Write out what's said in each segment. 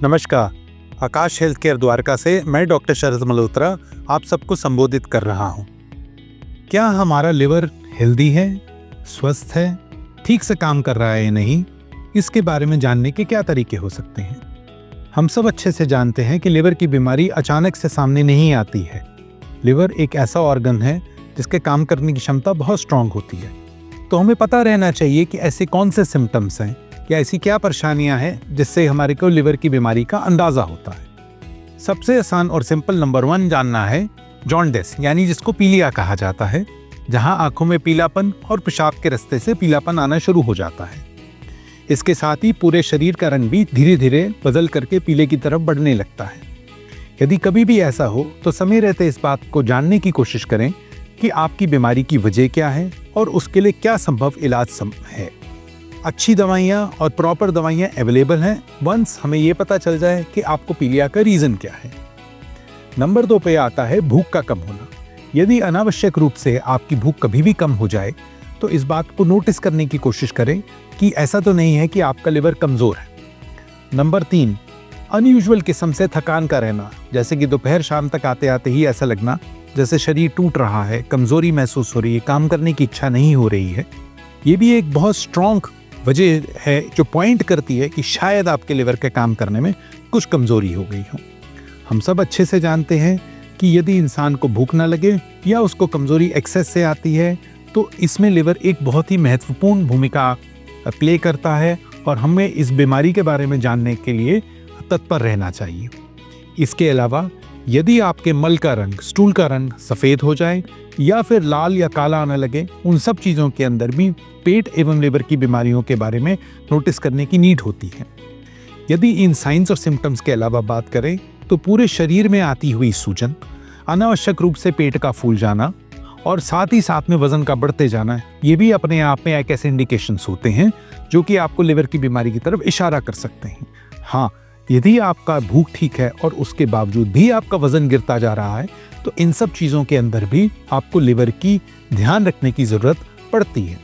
नमस्कार। आकाश health care Dwarka से मैं डॉक्टर शरद मल्होत्रा आप सबको संबोधित कर रहा हूं। क्या हमारा लिवर हेल्दी है, स्वस्थ है, ठीक से काम कर रहा है या नहीं, इसके बारे में जानने के क्या तरीके हो सकते हैं। हम सब अच्छे से जानते हैं कि लिवर की बीमारी अचानक से सामने नहीं आती है। लिवर एक ऐसा ऑर्गन है जिसके काम करने की क्षमता बहुत स्ट्रांग होती है। तो हमें पता रहना चाहिए कि ऐसे कौन से सिम्टम्स हैं या ऐसी क्या परेशानियां हैं जिससे हमारे को लिवर की बीमारी का अंदाजा होता है। सबसे आसान और सिंपल नंबर 1 जानना है जॉन्डिस, यानी जिसको पीलिया कहा जाता है, जहां आंखों में पीलापन और पेशाब के रास्ते से पीलापन आना शुरू हो जाता है। इसके साथ ही पूरे शरीर का रंग भी धीरे धीरे बदल करके पीले की तरफ बढ़ने लगता है। यदि कभी भी ऐसा हो तो समय रहते इस बात को जानने की कोशिश करें कि आपकी बीमारी की वजह क्या है और उसके लिए क्या संभव इलाज है। अच्छी दवाइयाँ और प्रॉपर दवाइयाँ अवेलेबल हैं वंस हमें ये पता चल जाए कि आपको पीलिया का रीज़न क्या है। नंबर 2 पे आता है भूख का कम होना। यदि अनावश्यक रूप से आपकी भूख कभी भी कम हो जाए तो इस बात को नोटिस करने की कोशिश करें कि ऐसा तो नहीं है कि आपका लिवर कमज़ोर है। नंबर 3, अनयूजुअल किस्म से थकान का रहना, जैसे कि दोपहर शाम तक आते आते ही ऐसा लगना जैसे शरीर टूट रहा है, कमज़ोरी महसूस हो रही है, काम करने की इच्छा नहीं हो रही है। ये भी एक बहुत स्ट्रॉन्ग वजह है जो पॉइंट करती है कि शायद आपके लिवर के काम करने में कुछ कमज़ोरी हो गई हो। हम सब अच्छे से जानते हैं कि यदि इंसान को भूख ना लगे या उसको कमज़ोरी एक्सेस से आती है तो इसमें लिवर एक बहुत ही महत्वपूर्ण भूमिका प्ले करता है और हमें इस बीमारी के बारे में जानने के लिए तत्पर रहना चाहिए। इसके अलावा यदि आपके मल का रंग, स्टूल का रंग सफ़ेद हो जाए या फिर लाल या काला आने लगे, उन सब चीज़ों के अंदर भी पेट एवं लिवर की बीमारियों के बारे में नोटिस करने की नीड होती है। यदि इन साइंस और सिम्टम्स के अलावा बात करें तो पूरे शरीर में आती हुई सूजन, अनावश्यक रूप से पेट का फूल जाना और साथ ही साथ में वजन का बढ़ते जाना, ये भी अपने आप में एक ऐसे इंडिकेशंस होते हैं जो कि आपको लिवर की बीमारी की तरफ इशारा कर सकते हैं। हाँ, यदि आपका भूख ठीक है और उसके बावजूद भी आपका वजन गिरता जा रहा है तो इन सब चीज़ों के अंदर भी आपको लिवर की ध्यान रखने की ज़रूरत पड़ती है।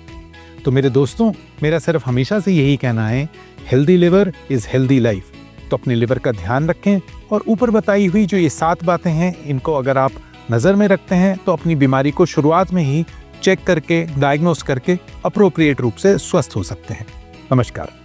तो मेरे दोस्तों, मेरा सिर्फ हमेशा से यही कहना है, healthy liver is healthy life. तो अपने लिवर का ध्यान रखें और ऊपर बताई हुई जो ये 7 बातें हैं, इनको अगर आप नज़र में रखते हैं तो अपनी बीमारी को शुरुआत में ही चेक करके, डायग्नोस करके अप्रोप्रिएट रूप से स्वस्थ हो सकते हैं। नमस्कार।